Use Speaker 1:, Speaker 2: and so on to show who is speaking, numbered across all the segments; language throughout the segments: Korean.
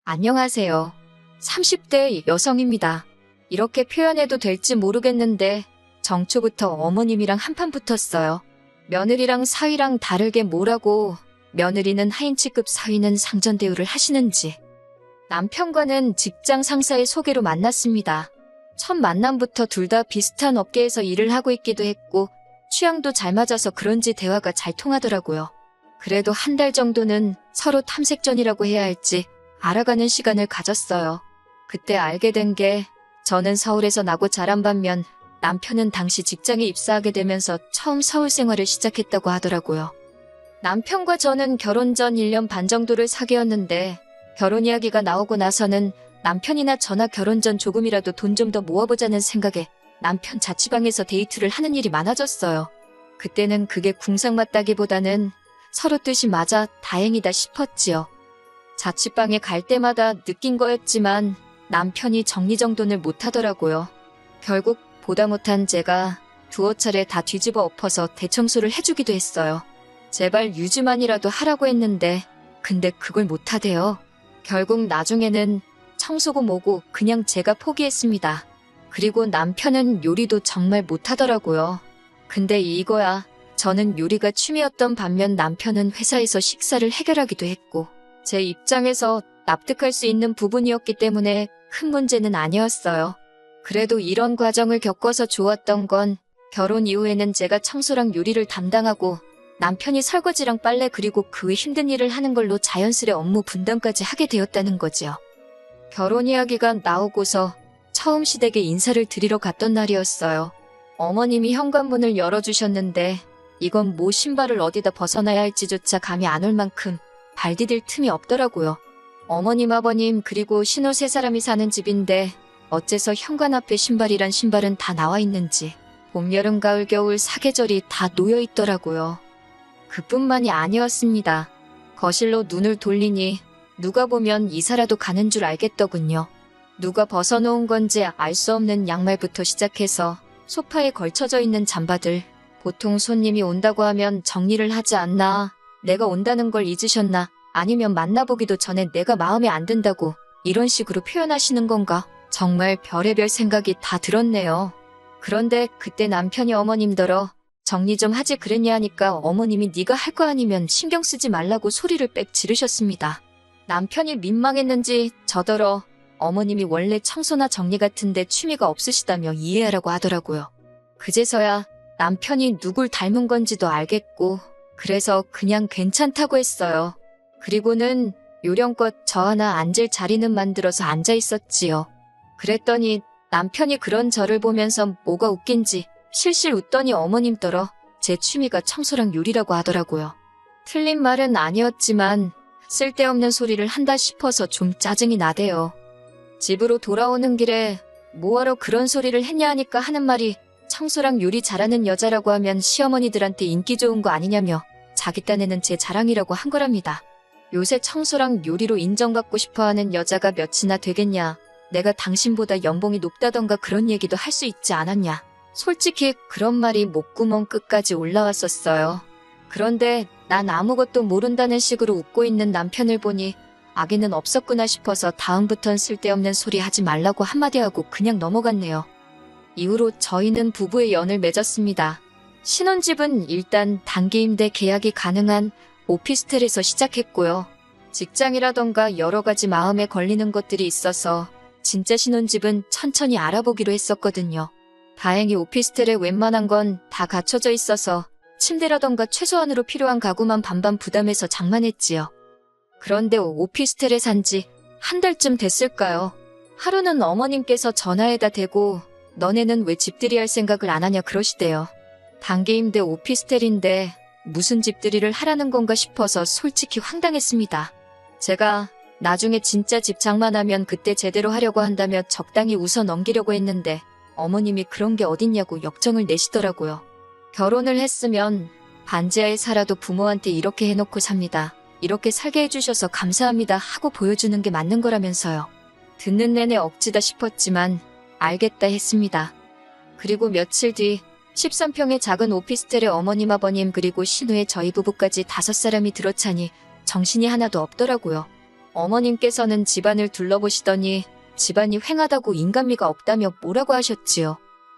Speaker 1: 안녕하세요. 30대 여성입니다. 이렇게 표현해도 될지 모르겠는데 정초부터 어머님이랑 한판 붙었어요. 며느리랑 사위랑 다르게 뭐라고 며느리는 하인치급 사위는 상전 대우를 하시는지. 남편과는 직장 상사의 소개로 만났습니다. 첫 만남부터 둘 다 비슷한 업계에서 일을 하고 있기도 했고 취향도 잘 맞아서 그런지 대화가 잘 통하더라고요. 그래도 한 달 정도는 서로 탐색전이라고 해야 할지 알아가는 시간을 가졌어요. 그때 알게 된 게 저는 서울에서 나고 자란 반면 남편은 당시 직장에 입사하게 되면서 처음 서울 생활을 시작했다고 하더라고요. 남편과 저는 결혼 전 1년 반 정도를 사귀었는데 결혼 이야기가 나오고 나서는 남편이나 저나 결혼 전 조금이라도 돈 좀 더 모아보자는 생각에 남편 자취방에서 데이트를 하는 일이 많아졌어요. 그때는 그게 궁상맞다기보다는 서로 뜻이 맞아 다행이다 싶었지요. 자취방에 갈 때마다 느낀 거였지만 남편이 정리정돈을 못하더라고요. 결국 보다 못한 제가 두어 차례 다 뒤집어 엎어서 대청소를 해주기도 했어요. 제발 유지만이라도 하라고 했는데 근데 그걸 못하대요. 결국 나중에는 청소고 뭐고 그냥 제가 포기했습니다. 그리고 남편은 요리도 정말 못하더라고요. 근데 이거야. 저는 요리가 취미였던 반면 남편은 회사에서 식사를 해결하기도 했고 제 입장에서 납득할 수 있는 부분이었기 때문에 큰 문제는 아니었어요. 그래도 이런 과정을 겪어서 좋았던 건 결혼 이후에는 제가 청소랑 요리를 담당하고 남편이 설거지랑 빨래 그리고 그 외 힘든 일을 하는 걸로 자연스레 업무 분담까지 하게 되었다는 거지요. 결혼 이야기가 나오고서 처음 시댁에 인사를 드리러 갔던 날이었어요. 어머님이 현관문을 열어주셨는데 이건 뭐 신발을 어디다 벗어나야 할지조차 감이 안 올 만큼 발 디딜 틈이 없더라고요. 어머님, 아버님 그리고 신우 세 사람이 사는 집인데 어째서 현관 앞에 신발이란 신발은 다 나와 있는지 봄, 여름, 가을, 겨울 사계절이 다 놓여 있더라고요. 그뿐만이 아니었습니다. 거실로 눈을 돌리니 누가 보면 이사라도 가는 줄 알겠더군요. 누가 벗어놓은 건지 알 수 없는 양말부터 시작해서 소파에 걸쳐져 있는 잠바들. 보통 손님이 온다고 하면 정리를 하지 않나, 내가 온다는 걸 잊으셨나, 아니면 만나보기도 전에 내가 마음에 안 든다고 이런 식으로 표현하시는 건가? 정말 별의별 생각이 다 들었네요. 그런데 그때 남편이 어머님더러 정리 좀 하지 그랬냐 하니까 어머님이 네가 할 거 아니면 신경 쓰지 말라고 소리를 빽 지르셨습니다. 남편이 민망했는지 저더러 어머님이 원래 청소나 정리 같은데 취미가 없으시다며 이해하라고 하더라고요. 그제서야 남편이 누굴 닮은 건지도 알겠고 그래서 그냥 괜찮다고 했어요. 그리고는 요령껏 저 하나 앉을 자리는 만들어서 앉아 있었지요. 그랬더니 남편이 그런 저를 보면서 뭐가 웃긴지 실실 웃더니 어머님더러 제 취미가 청소랑 요리라고 하더라고요. 틀린 말은 아니었지만 쓸데없는 소리를 한다 싶어서 좀 짜증이 나대요. 집으로 돌아오는 길에 뭐하러 그런 소리를 했냐 하니까 하는 말이 청소랑 요리 잘하는 여자라고 하면 시어머니들한테 인기 좋은 거 아니냐며 자기 딴에는 제 자랑이라고 한 거랍니다. 요새 청소랑 요리로 인정받고 싶어하는 여자가 몇이나 되겠냐. 내가 당신보다 연봉이 높다던가 그런 얘기도 할 수 있지 않았냐. 솔직히 그런 말이 목구멍 끝까지 올라왔었어요. 그런데 난 아무것도 모른다는 식으로 웃고 있는 남편을 보니 악의는 없었구나 싶어서 다음부턴 쓸데없는 소리 하지 말라고 한마디 하고 그냥 넘어갔네요. 이후로 저희는 부부의 연을 맺었습니다. 신혼집은 일단 단기임대 계약이 가능한 오피스텔에서 시작했고요. 직장이라던가 여러 가지 마음에 걸리는 것들이 있어서 진짜 신혼집은 천천히 알아보기로 했었거든요. 다행히 오피스텔에 웬만한 건 다 갖춰져 있어서 침대라던가 최소한으로 필요한 가구만 반반 부담해서 장만했지요. 그런데 오피스텔에 산지 한 달쯤 됐을까요? 하루는 어머님께서 전화에다 대고 너네는 왜 집들이 할 생각을 안 하냐 그러시대요. 단기임대 오피스텔인데 무슨 집들이를 하라는 건가 싶어서 솔직히 황당했습니다. 제가 나중에 진짜 집 장만하면 그때 제대로 하려고 한다며 적당히 웃어 넘기려고 했는데 어머님이 그런 게 어딨냐고 역정을 내시더라고요. 결혼을 했으면 반지하에 살아도 부모한테 이렇게 해놓고 삽니다. 이렇게 살게 해주셔서 감사합니다 하고 보여주는 게 맞는 거라면서요. 듣는 내내 억지다 싶었지만 알겠다 했습니다. 그리고 며칠 뒤 13평의 작은 오피스텔에 어머님, 아버님 그리고 신우의 저희 부부까지 5사람이 들어차니 정신이 하나도 없더라고요. 어머님께서는 집안을 둘러보시더니 집안이 휑하다고 인간미가 없다며 뭐라고 하셨지요.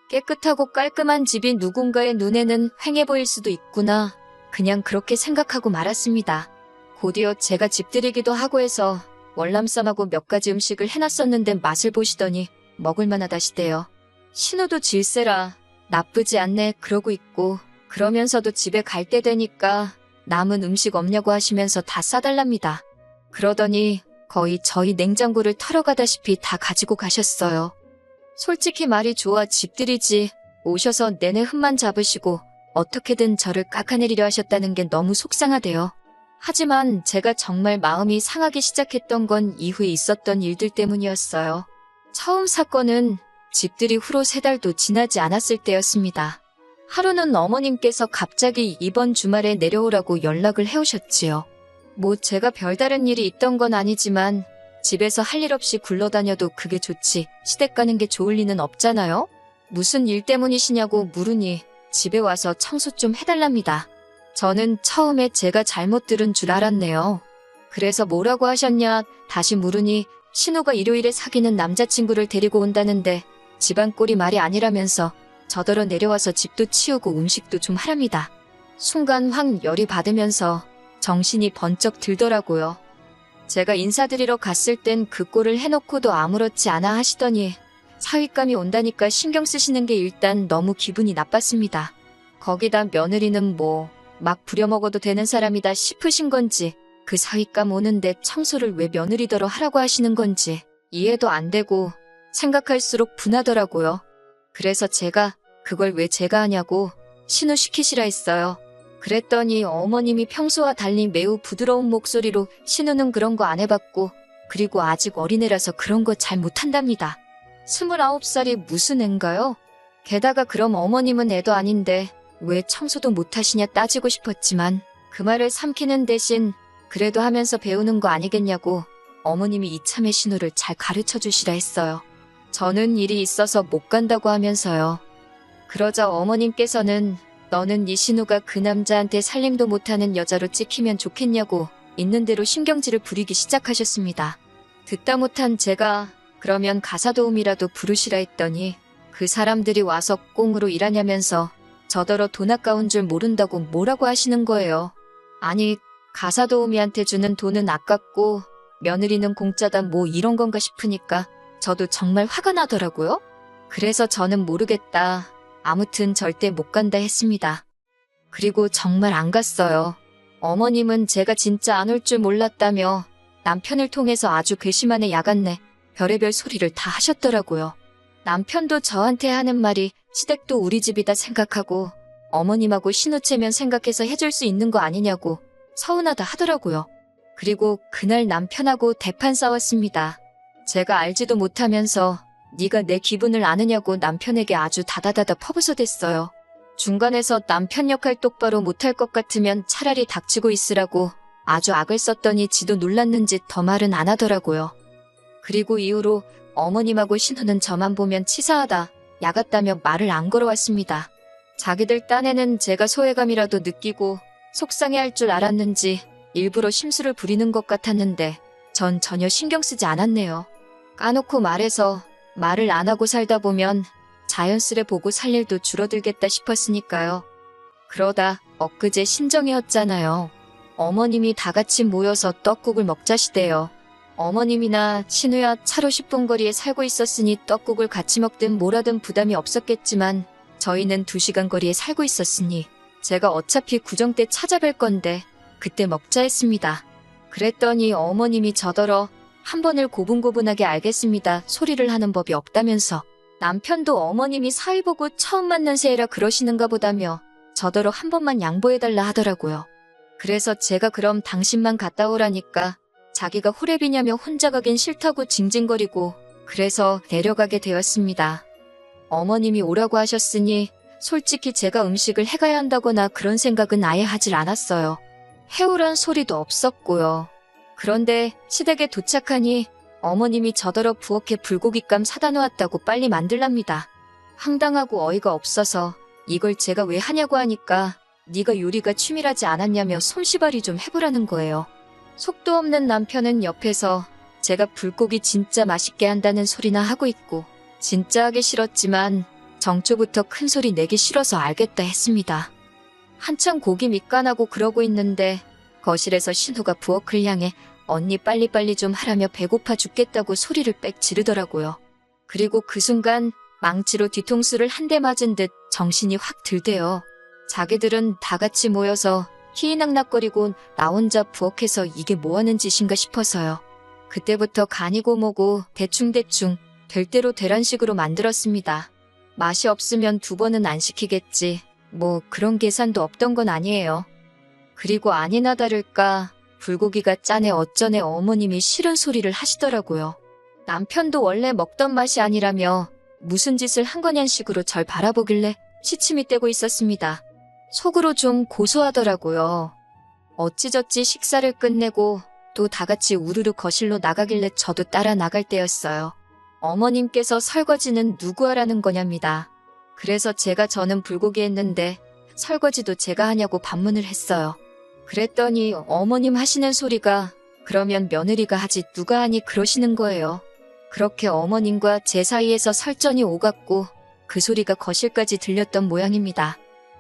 Speaker 1: 깨끗하고 깔끔한 집이 누군가의 눈에는 휑해 보일 수도 있구나. 그냥 그렇게 생각하고 말았습니다. 곧이어 제가 집들이기도 하고 해서 월남쌈하고 몇 가지 음식을 해놨었는데 맛을 보시더니 먹을만하다시대요. 신우도 질세라 나쁘지 않네 그러고 있고 그러면서도 집에 갈 때 되니까 남은 음식 없냐고 하시면서 다 싸달랍니다. 그러더니 거의 저희 냉장고를 털어가다시피 다 가지고 가셨어요. 솔직히 말이 좋아 집들이지 오셔서 내내 흠만 잡으시고 어떻게든 저를 깎아내리려 하셨다는 게 너무 속상하대요. 하지만 제가 정말 마음이 상하기 시작했던 건 이후에 있었던 일들 때문이었어요. 처음 사건은 집들이 후로 3달도 지나지 않았을 때였습니다. 하루는 어머님께서 갑자기 이번 주말에 내려오라고 연락을 해오셨지요. 뭐 제가 별다른 일이 있던 건 아니지만 집에서 할 일 없이 굴러다녀도 그게 좋지 시댁 가는 게 좋을 리는 없잖아요. 무슨 일 때문이시냐고 물으니 집에 와서 청소 좀 해달랍니다. 저는 처음에 제가 잘못 들은 줄 알았네요. 그래서 뭐라고 하셨냐 다시 물으니 신우가 일요일에 사귀는 남자친구를 데리고 온다는데 집안 꼴이 말이 아니라면서 저더러 내려와서 집도 치우고 음식도 좀 하랍니다. 순간 확 열이 받으면서 정신이 번쩍 들더라고요. 제가 인사드리러 갔을 땐 그 꼴을 해놓고도 아무렇지 않아 하시더니 사윗감이 온다니까 신경 쓰시는 게 일단 너무 기분이 나빴습니다. 거기다 며느리는 뭐 막 부려먹어도 되는 사람이다 싶으신 건지 그 사윗감 오는데 청소를 왜 며느리더러 하라고 하시는 건지 이해도 안 되고 생각할수록 분하더라고요. 그래서 제가 그걸 왜 제가 하냐고 신우 시키시라 했어요. 그랬더니 어머님이 평소와 달리 매우 부드러운 목소리로 신우는 그런 거 안 해봤고 그리고 아직 어린애라서 그런 거 잘 못한답니다. 29살이 무슨 앤가요? 게다가 그럼 어머님은 애도 아닌데 왜 청소도 못하시냐 따지고 싶었지만 그 말을 삼키는 대신 그래도 하면서 배우는 거 아니겠냐고 어머님이 이참에 신우를 잘 가르쳐 주시라 했어요. 저는 일이 있어서 못 간다고 하면서요. 그러자 어머님께서는 너는 네 신우가 그 남자한테 살림도 못하는 여자로 찍히면 좋겠냐고 있는 대로 신경질을 부리기 시작하셨습니다. 듣다 못한 제가 그러면 가사도우미라도 부르시라 했더니 그 사람들이 와서 꽁으로 일하냐면서 저더러 돈 아까운 줄 모른다고 뭐라고 하시는 거예요. 아니 가사도우미한테 주는 돈은 아깝고 며느리는 공짜다 뭐 이런 건가 싶으니까 저도 정말 화가 나더라고요. 그래서 저는 모르겠다. 아무튼 절대 못 간다 했습니다. 그리고 정말 안 갔어요. 어머님은 제가 진짜 안 올 줄 몰랐다며 남편을 통해서 아주 괘씸하네 야같네 별의별 소리를 다 하셨더라고요. 남편도 저한테 하는 말이 시댁도 우리 집이다 생각하고 어머님하고 신우체면 생각해서 해줄 수 있는 거 아니냐고 서운하다 하더라고요. 그리고 그날 남편하고 대판 싸웠습니다. 제가 알지도 못하면서 네가 내 기분을 아느냐고 남편에게 아주 다다다다 퍼부서댔어요. 중간에서 남편 역할 똑바로 못할 것 같으면 차라리 닥치고 있으라고 아주 악을 썼더니 지도 놀랐는지 더 말은 안 하더라고요. 그리고 이후로 어머님하고 신우는 저만 보면 치사하다, 야같다며 말을 안 걸어왔습니다. 자기들 딴에는 제가 소외감이라도 느끼고 속상해할 줄 알았는지 일부러 심술을 부리는 것 같았는데 전 전혀 신경 쓰지 않았네요. 까놓고 말해서 말을 안 하고 살다 보면 자연스레 보고 살 일도 줄어들겠다 싶었으니까요. 그러다 엊그제 신정이었잖아요. 어머님이 다 같이 모여서 떡국을 먹자시대요. 어머님이나 신우야 차로 10분 거리에 살고 있었으니 떡국을 같이 먹든 뭐라든 부담이 없었겠지만 저희는 2시간 거리에 살고 있었으니 제가 어차피 구정 때 찾아뵐 건데 그때 먹자 했습니다. 그랬더니 어머님이 저더러 한 번을 고분고분하게 알겠습니다 소리를 하는 법이 없다면서 남편도 어머님이 사위 보고 처음 만난 새이라 그러시는가 보다며 저더러 한 번만 양보해달라 하더라고요. 그래서 제가 그럼 당신만 갔다 오라니까 자기가 호랩이냐며 혼자 가긴 싫다고 징징거리고 그래서 내려가게 되었습니다. 어머님이 오라고 하셨으니 솔직히 제가 음식을 해가야 한다거나 그런 생각은 아예 하질 않았어요. 해오란 소리도 없었고요. 그런데 시댁에 도착하니 어머님이 저더러 부엌에 불고기감 사다 놓았다고 빨리 만들랍니다. 황당하고 어이가 없어서 이걸 제가 왜 하냐고 하니까 네가 요리가 취미라지 않았냐며 솜씨발이 좀 해보라는 거예요. 속도 없는 남편은 옆에서 제가 불고기 진짜 맛있게 한다는 소리나 하고 있고, 진짜 하기 싫었지만 정초부터 큰 소리 내기 싫어서 알겠다 했습니다. 한참 고기 밑간하고 그러고 있는데 거실에서 신우가 부엌을 향해 언니 빨리빨리 좀 하라며 배고파 죽겠다고 소리를 빽 지르더라고요. 그리고 그 순간 망치로 뒤통수를 한 대 맞은 듯 정신이 확 들대요. 자기들은 다 같이 모여서 희희낙낙거리고 나 혼자 부엌에서 이게 뭐하는 짓인가 싶어서요. 그때부터 간이고 뭐고 대충대충 될 대로 되란 식으로 만들었습니다. 맛이 없으면 2번은 안 시키겠지. 뭐 그런 계산도 없던 건 아니에요. 그리고 아니나 다를까 불고기가 짜네 어쩌네 어머님이 싫은 소리를 하시더라고요. 남편도 원래 먹던 맛이 아니라며 무슨 짓을 한 거냔 식으로 절 바라보길래 시침이 떼고 있었습니다. 속으로 좀 고소하더라고요. 어찌저찌 식사를 끝내고 또 다 같이 우르르 거실로 나가길래 저도 따라 나갈 때였어요. 어머님께서 설거지는 누구 하라는 거냐입니다. 그래서 저는 불고기 했는데 설거지도 제가 하냐고 반문을 했어요. 그랬더니 어머님 하시는 소리가 그러면 며느리가 하지 누가 하니 그러시는 거예요. 그렇게 어머님과 제 사이에서 설전이 오갔고 그 소리가 거실까지 들렸던 모양입니다.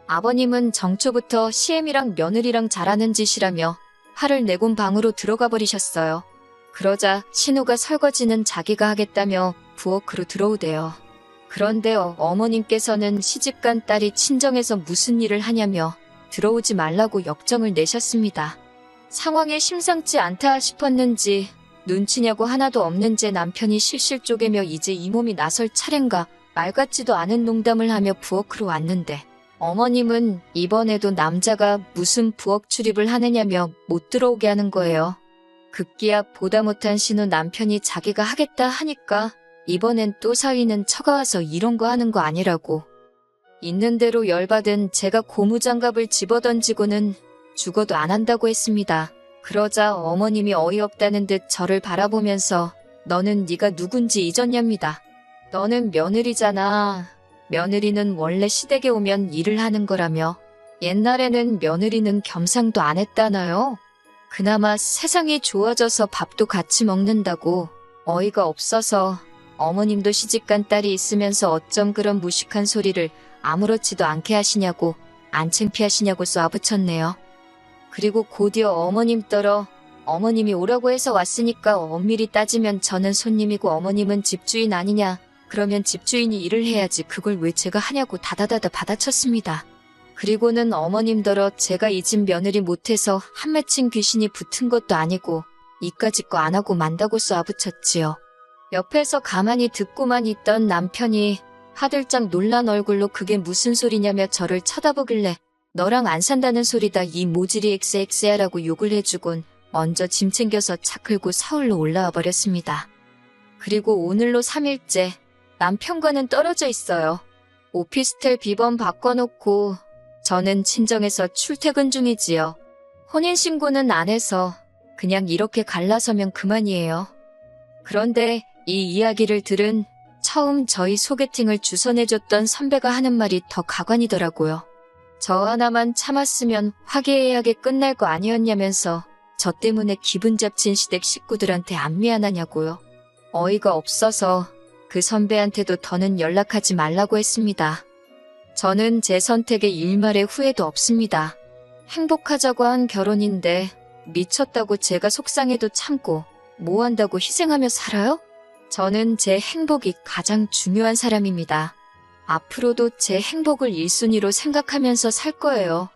Speaker 1: 아버님은 정초부터 시엠이랑 며느리랑 잘하는 짓이라며 화를 내곤 방으로 들어가 버리셨어요. 그러자 신우가 설거지는 자기가 하겠다며 부엌으로 들어오대요. 그런데 어머님께서는 시집간 딸이 친정에서 무슨 일을 하냐며 들어오지 말라고 역정을 내셨습니다. 상황에 심상치 않다 싶었는지 눈치냐고 하나도 없는 제 남편이 실실 쪼개며 이제 이 몸이 나설 차례인가 말 같지도 않은 농담을 하며 부엌으로 왔는데 어머님은 이번에도 남자가 무슨 부엌 출입을 하느냐며 못 들어오게 하는 거예요. 급기야 보다 못한 신우 남편이 자기가 하겠다 하니까 이번엔 또 사위는 처가와서 이런 거 하는 거 아니라고. 있는 대로 열받은 제가 고무장갑을 집어던지고는 죽어도 안 한다고 했습니다. 그러자 어머님이 어이없다는 듯 저를 바라보면서 너는 네가 누군지 잊었냐입니다. 너는 며느리잖아. 며느리는 원래 시댁에 오면 일을 하는 거라며. 옛날에는 며느리는 겸상도 안 했다나요? 그나마 세상이 좋아져서 밥도 같이 먹는다고. 어이가 없어서 어머님도 시집간 딸이 있으면서 어쩜 그런 무식한 소리를 아무렇지도 않게 하시냐고 안 창피하시냐고 쏘아붙였네요. 그리고 곧이어 어머님 떨어 어머님이 오라고 해서 왔으니까 엄밀히 따지면 저는 손님이고 어머님은 집주인 아니냐. 그러면 집주인이 일을 해야지 그걸 왜 제가 하냐고 다다다다 받아쳤습니다. 그리고는 어머님더러 제가 이 집 며느리 못해서 한 맺힌 귀신이 붙은 것도 아니고 이까짓 거 안 하고 만다고 쏘아붙였지요. 옆에서 가만히 듣고만 있던 남편이 화들짝 놀란 얼굴로 그게 무슨 소리냐며 저를 쳐다보길래 너랑 안 산다는 소리다 이 모질이 엑스엑스야라고 욕을 해주곤 먼저 짐 챙겨서 차 끌고 서울로 올라와 버렸습니다. 그리고 오늘로 3일째 남편과는 떨어져 있어요. 오피스텔 비번 바꿔놓고 저는 친정에서 출퇴근 중이지요. 혼인신고는 안 해서 그냥 이렇게 갈라서면 그만이에요. 그런데 이 이야기를 들은 처음 저희 소개팅을 주선해줬던 선배가 하는 말이 더 가관이더라고요. 저 하나만 참았으면 화기애애하게 끝날 거 아니었냐면서 저 때문에 기분 잡친 시댁 식구들한테 안 미안하냐고요. 어이가 없어서 그 선배한테도 더는 연락하지 말라고 했습니다. 저는 제 선택에 일말의 후회도 없습니다. 행복하자고 한 결혼인데 미쳤다고 제가 속상해도 참고 뭐 한다고 희생하며 살아요? 저는 제 행복이 가장 중요한 사람입니다. 앞으로도 제 행복을 1순위로 생각하면서 살 거예요.